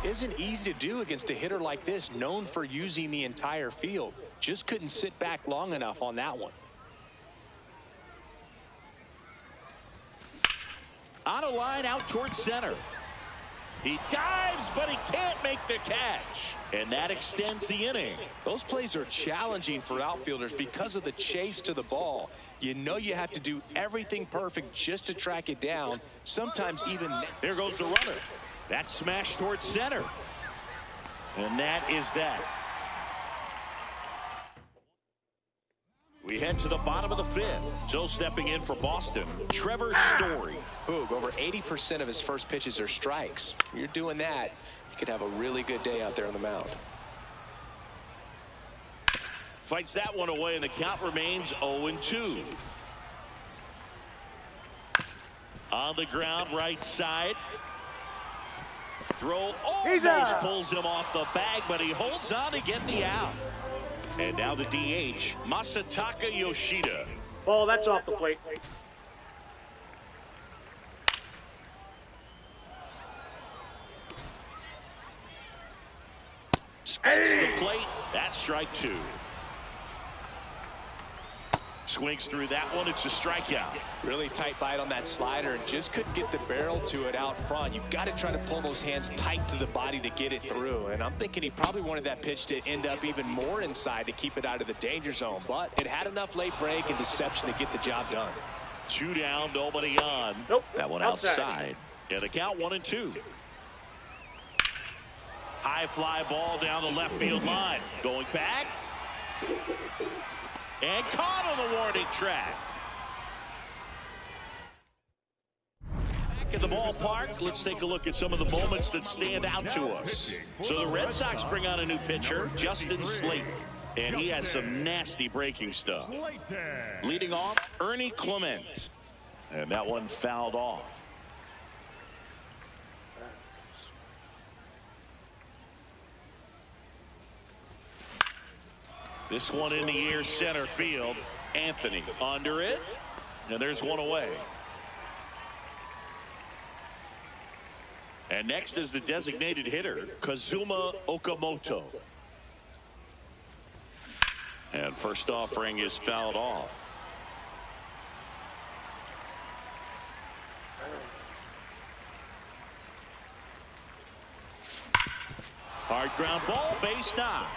isn't easy to do against a hitter like this, known for using the entire field. Just couldn't sit back long enough on that one. On a line out towards center. He dives, but he can't make the catch. And that extends the inning. Those plays are challenging for outfielders because of the chase to the ball. You know you have to do everything perfect just to track it down. Sometimes even... There goes the runner. That smash towards center. And that is that. We head to the bottom of the fifth. So stepping in for Boston, Trevor Story. Boog, over 80% of his first pitches are strikes. When you're doing that, you could have a really good day out there on the mound. Fights that one away, and the count remains 0-2. On the ground, right side. Throw almost pulls him off the bag, but he holds on to get the out. And now the DH, Masataka Yoshida. Ball, that's off the plate. Spins the plate. That's strike two. Swings through that one. It's a strikeout. Really tight bite on that slider and just couldn't get the barrel to it out front. You've got to try to pull those hands tight to the body to get it through. And I'm thinking he probably wanted that pitch to end up even more inside to keep it out of the danger zone. But it had enough late break and deception to get the job done. 2 down, nobody on. Nope. That one outside. And the count 1-2. High fly ball down the left field line. Going back. And caught on the warning track. Back in the ballpark, let's take a look at some of the moments that stand out to us. So the Red Sox bring on a new pitcher, Justin Slayton. And he has some nasty breaking stuff. Leading off, Ernie Clement. And that one fouled off. This one in the air, center field. Anthony under it. And there's one away. And next is the designated hitter, Kazuma Okamoto. And first offering is fouled off. Hard ground ball, base knock.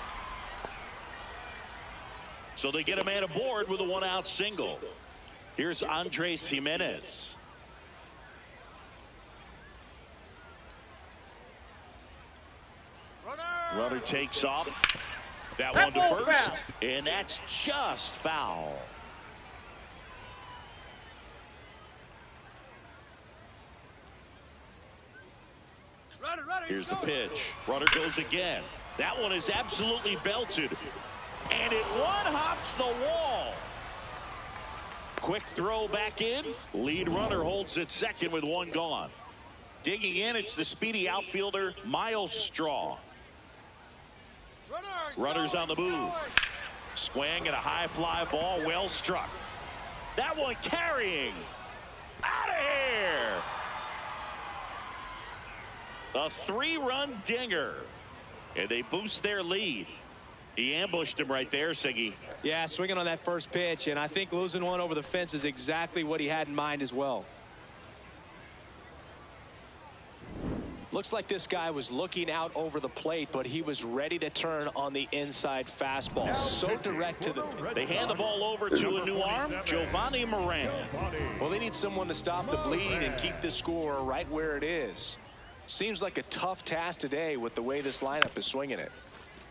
So they get a man aboard with a 1-out single. Here's Andres Jimenez. Runner takes off. That one to first. And that's just foul. Here's the pitch. Runner goes again. That one is absolutely belted. And it one-hops the wall. Quick throw back in. Lead runner holds at second with one gone. Digging in, it's the speedy outfielder, Miles Straw. Runners on the move. Swing at a high fly ball, well struck. That one carrying. Out of here. A 3-run dinger. And they boost their lead. He ambushed him right there, Siggy. Yeah, swinging on that first pitch, and I think losing one over the fence is exactly what he had in mind as well. Looks like this guy was looking out over the plate, but he was ready to turn on the inside fastball. So direct to the... They hand the ball over to a new arm, Giovanni Moran. Well, they need someone to stop the bleed and keep the score right where it is. Seems like a tough task today with the way this lineup is swinging it.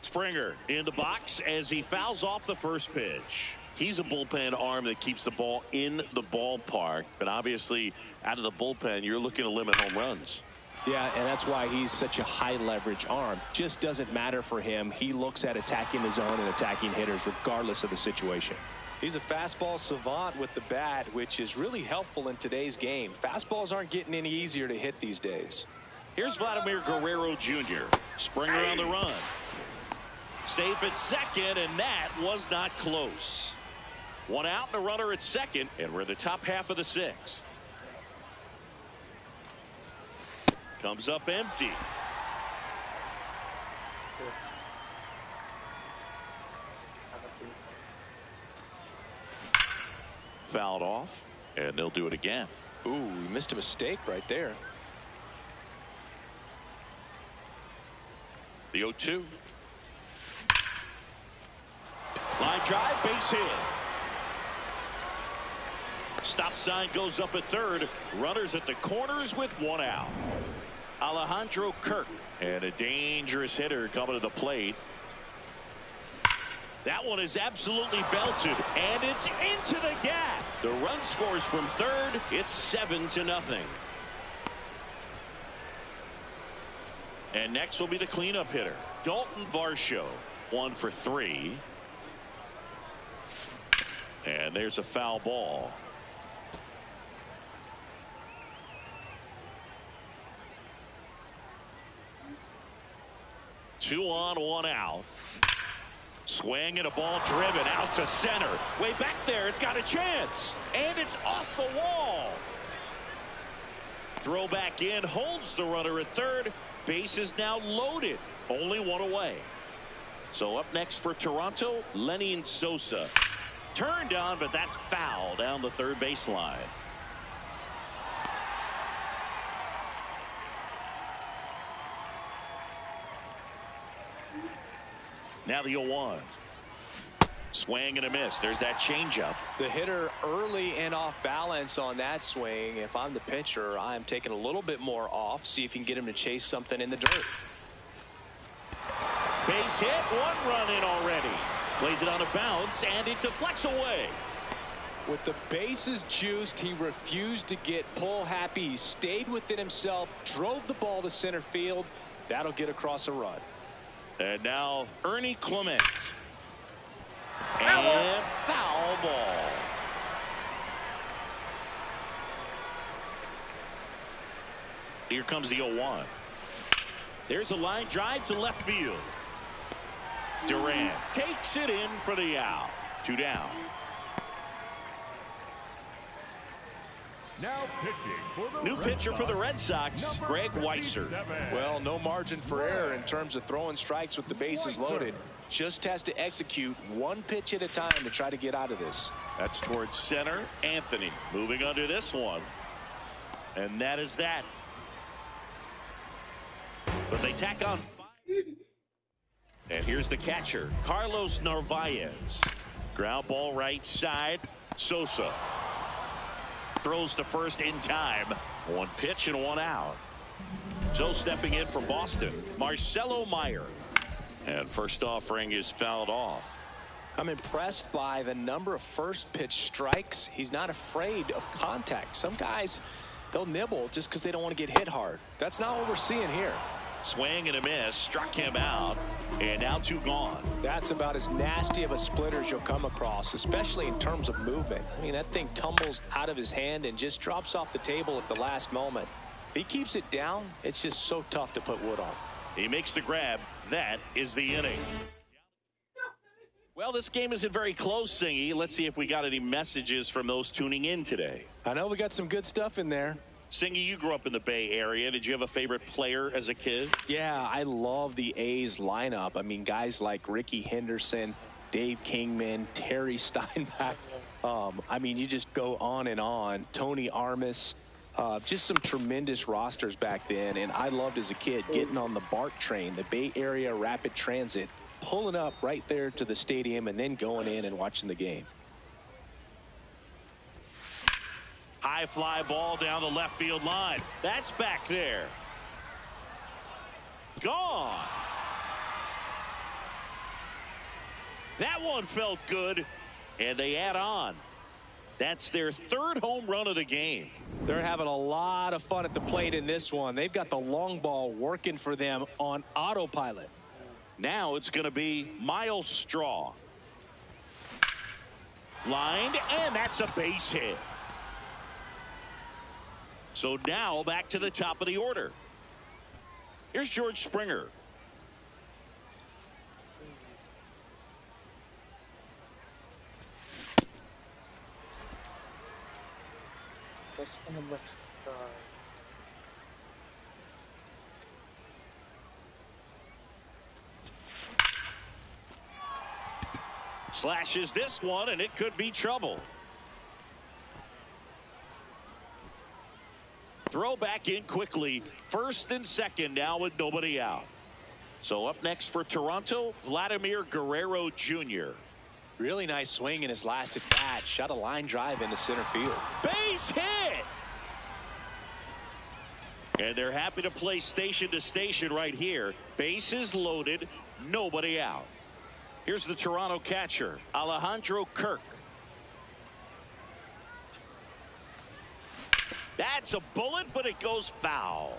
Springer in the box as he fouls off the first pitch. He's a bullpen arm that keeps the ball in the ballpark, but obviously out of the bullpen you're looking to limit home runs. Yeah, and that's why he's such a high leverage arm. Just doesn't matter for him. He looks at attacking the zone and attacking hitters regardless of the situation. He's a fastball savant with the bat, which is really helpful in today's game. Fastballs aren't getting any easier to hit these days. Here's Vladimir Guerrero Jr. Springer on the run. Safe at second, and that was not close. 1 out and a runner at second, and we're in the top half of the 6th. Comes up empty. Fouled off, and they'll do it again. Ooh, he missed a mistake right there. The 0-2. Line drive, base hit. Stop sign goes up at third. Runners at the corners with one out. Alejandro Kirk, and a dangerous hitter coming to the plate. That one is absolutely belted, and it's into the gap. The run scores from third. It's 7-0. And next will be the cleanup hitter, Dalton Varsho. 1 for 3. And there's a foul ball. Two on, one out. Swing and a ball driven out to center. Way back there, it's got a chance. And it's off the wall. Throw back in, holds the runner at third. Base is now loaded. Only one away. So up next for Toronto, Lenny Sosa. Turned on, but that's foul down the third baseline. Now the 0-1. Swing and a miss. There's that changeup. The hitter early and off balance on that swing. If I'm the pitcher, I'm taking a little bit more off. See if you can get him to chase something in the dirt. Base hit. 1 run in already. Plays it on a bounce, and it deflects away. With the bases juiced, he refused to get pull happy. He stayed within himself, drove the ball to center field. That'll get across a run. And now Ernie Clement. And foul ball. Here comes the 0-1. There's a line drive to left field. Durant takes it in for the out. 2 down. Now pitching for the New pitcher for the Red Sox, Greg Weisser. Well, no margin for error in terms of throwing strikes with the bases loaded. Just has to execute one pitch at a time to try to get out of this. That's towards center. Anthony moving under this one. And that is that. But they tack on 5. And here's the catcher, Carlos Narvaez. Ground ball right side. Sosa throws to first in time. 1 pitch and 1 out. So stepping in for Boston, Marcelo Meyer. And first offering is fouled off. I'm impressed by the number of first pitch strikes. He's not afraid of contact. Some guys, they'll nibble just because they don't want to get hit hard. That's not what we're seeing here. Swing and a miss, struck him out, and now 2 gone. That's about as nasty of a splitter as you'll come across, especially in terms of movement. I mean, that thing tumbles out of his hand and just drops off the table at the last moment. If he keeps it down, it's just so tough to put wood on. He makes the grab. That is the inning. Well, this game isn't very close, Singy. Let's see if we got any messages from those tuning in today. I know we got some good stuff in there. Singy, you grew up in the Bay Area. Did you have a favorite player as a kid? Yeah, I love the A's lineup. I mean, guys like Ricky Henderson, Dave Kingman, Terry Steinbach. I mean, you just go on and on. Tony Armas. Just some tremendous rosters back then. And I loved as a kid getting on the BART train, the Bay Area Rapid Transit, pulling up right there to the stadium and then going in and watching the game. High fly ball down the left field line. That's back there. Gone. That one felt good, and they add on. That's their 3rd home run of the game. They're having a lot of fun at the plate in this one. They've got the long ball working for them on autopilot. Now it's going to be Miles Straw. Lined, and that's a base hit. So now back to the top of the order. Here's George Springer. Slashes this one, and it could be trouble. Throw back in quickly. First and second now with nobody out. So up next for Toronto, Vladimir Guerrero Jr. Really nice swing in his last at bat. Shot a line drive into center field. Base hit. And they're happy to play station to station right here. Bases loaded, nobody out. Here's the Toronto catcher, Alejandro Kirk. That's a bullet, but it goes foul.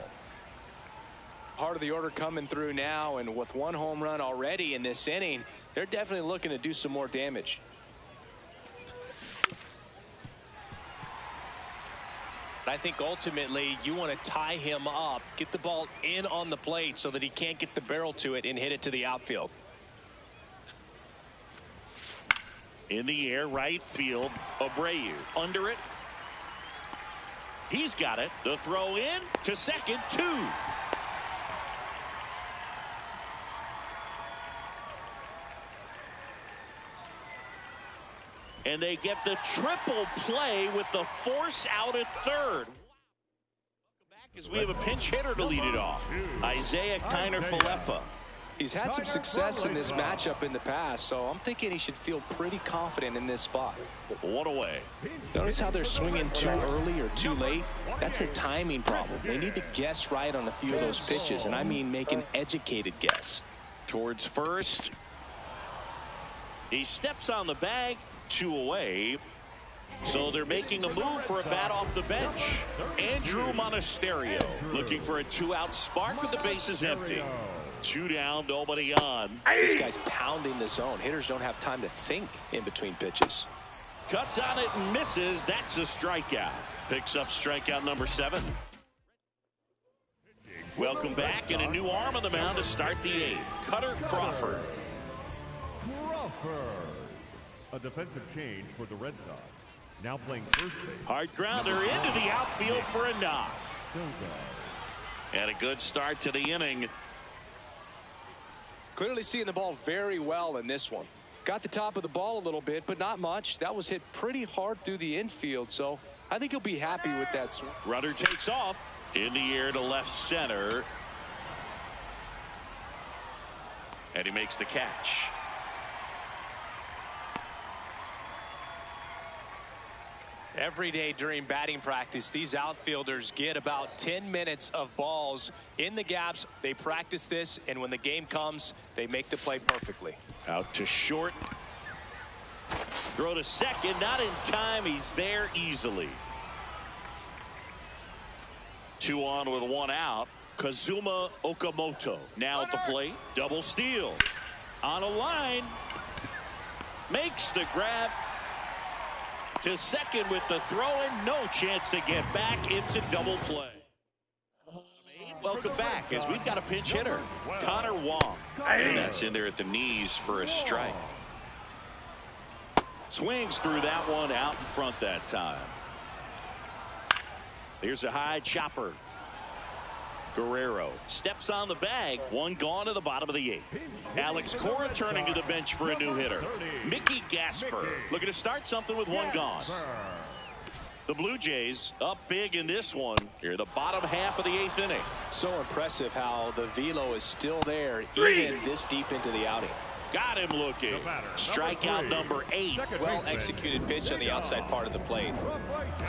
Part of the order coming through now, and with one home run already in this inning, they're definitely looking to do some more damage. I think ultimately you want to tie him up, get the ball in on the plate so that he can't get the barrel to it and hit it to the outfield. In the air, right field, Abreu under it. He's got it. The throw in to second, 2. And they get the triple play with the force out at third. Welcome back as we have a pinch hitter to lead it off. Isaiah Kiner-Falefa. He's had some success in this matchup in the past, so I'm thinking he should feel pretty confident in this spot. 1 away. Notice how they're swinging too early or too late. That's a timing problem. They need to guess right on a few of those pitches, and I mean make an educated guess. Towards first. He steps on the bag. 2 away. So they're making a move for a bat off the bench. Andrew Monasterio looking for a 2-out spark with the bases empty. 2 down, nobody on. This guy's pounding the zone. Hitters don't have time to think in between pitches. Cuts on it and misses. That's a strikeout. Picks up strikeout number 7. Welcome back, and a new arm on the mound to start the 8th. Cutter Crawford. A defensive change for the Red Sox. Now playing first base. Hard grounder into the outfield for a knock. And a good start to the inning. Clearly seeing the ball very well in this one. Got the top of the ball a little bit, but not much. That was hit pretty hard through the infield, so I think he'll be happy with that swing. Runner takes off in the air to left center. And he makes the catch. Every day during batting practice, these outfielders get about 10 minutes of balls in the gaps. They practice this, and when the game comes, they make the play perfectly. Out to short. Throw to second, not in time. He's there easily. 2 on with 1 out. Kazuma Okamoto now at the plate. Double steal. On a line. Makes the grab. To second with the throw-in. No chance to get back. It's a double play. Welcome back as we've got a pinch hitter. Connor Wong. And that's in there at the knees for a strike. Swings through that one out in front that time. Here's a high chopper. Guerrero steps on the bag. 1 gone to the bottom of the 8th. Alex Cora turning to the bench for a new hitter. Mickey Gasper looking to start something with 1 gone. The Blue Jays up big in this one. Here the bottom half of the 8th inning. So impressive how the velo is still there even this deep into the outing. Got him looking. Strikeout number 8. Well executed pitch on the outside part of the plate.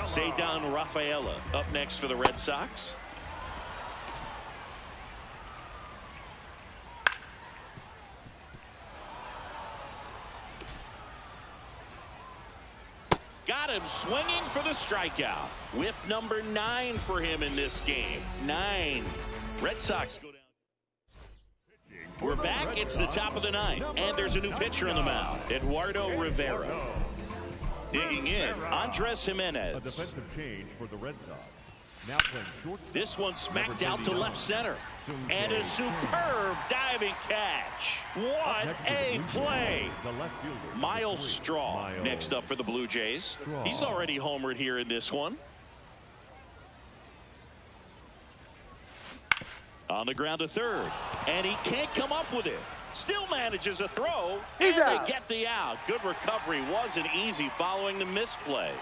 Cedar Rafaela up next for the Red Sox. Got him swinging for the strikeout. Whiff number 9 for him in this game. 9. Red Sox go down. We're back. It's the top of the 9th. And there's a new pitcher on the mound. Eduardo Rivera. Digging in, Andres A Jimenez. defensive change for the Red Sox. Now playing short. This one smacked out to left center. And a superb diving catch. What a play. The left fielder. Miles Straw next up for the Blue Jays. He's already homered here in this one. On the ground to third. And he can't come up with it. Still manages a throw, He's and out. they get the out. Good recovery. Wasn't easy following the misplay.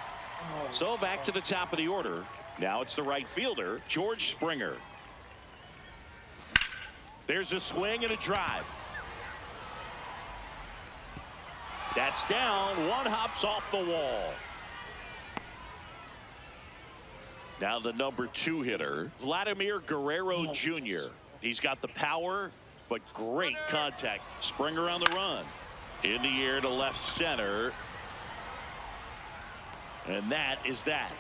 So back to the top of the order. Now it's the right fielder, George Springer. There's a swing and a drive. That's down. One hops off the wall. Now the number 2 hitter, Vladimir Guerrero Jr. He's got the power, but great contact. Springer on the run. In the air to left center. And that is that.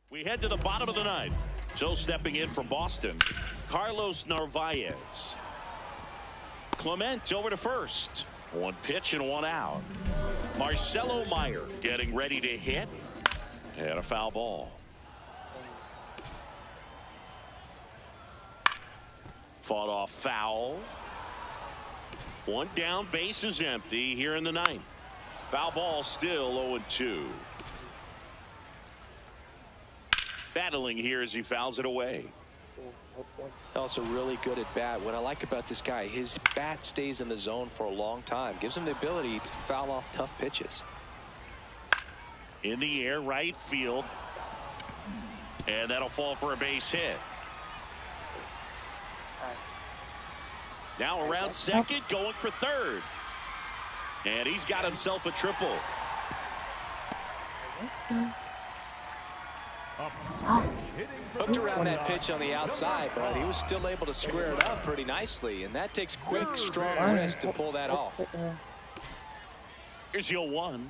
We head to the bottom of the ninth. So stepping in for Boston, Carlos Narvaez. Clement over to first. One pitch and one out. Marcelo Meyer getting ready to hit. And a foul ball. Fought off foul. One down, base is empty here in the ninth. Foul ball still 0-2. Battling here as he fouls it away. Also really good at bat. What I like about this guy, his bat stays in the zone for a long time. Gives him the ability to foul off tough pitches. In the air, right field. And that'll fall for a base hit. Now around second, going for third. And he's got himself a triple. Hooked around that pitch on the outside, but he was still able to square it up pretty nicely. And that takes quick, strong wrist to pull that off. Here's 0-1.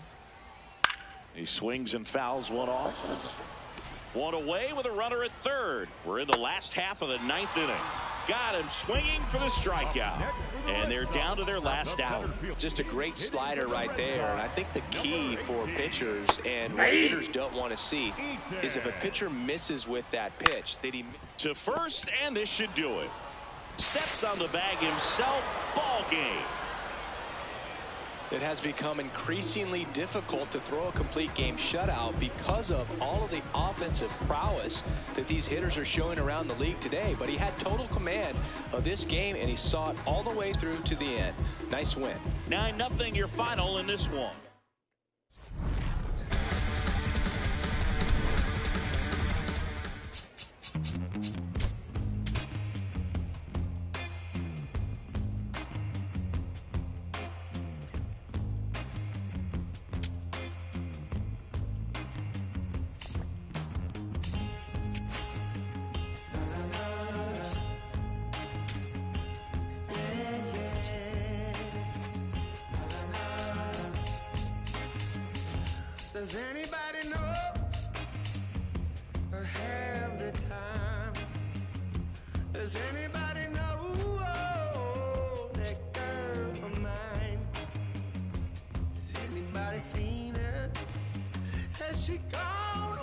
He swings and fouls one off. One away with a runner at third. We're in the last half of the ninth inning. Got him swinging for the strikeout. And they're down to their last out. Just a great slider right there. And I think the key for pitchers and what hitters don't want to see is if a pitcher misses with that pitch, that he to first, and this should do it. Steps on the bag himself. Ball game. It has become increasingly difficult to throw a complete game shutout because of all of the offensive prowess that these hitters are showing around the league today. But he had total command of this game, and he saw it all the way through to the end. Nice win. 9-0 your final in this one. Does anybody know or have the time? Does anybody know that girl of mine? Has anybody seen her? Has she gone?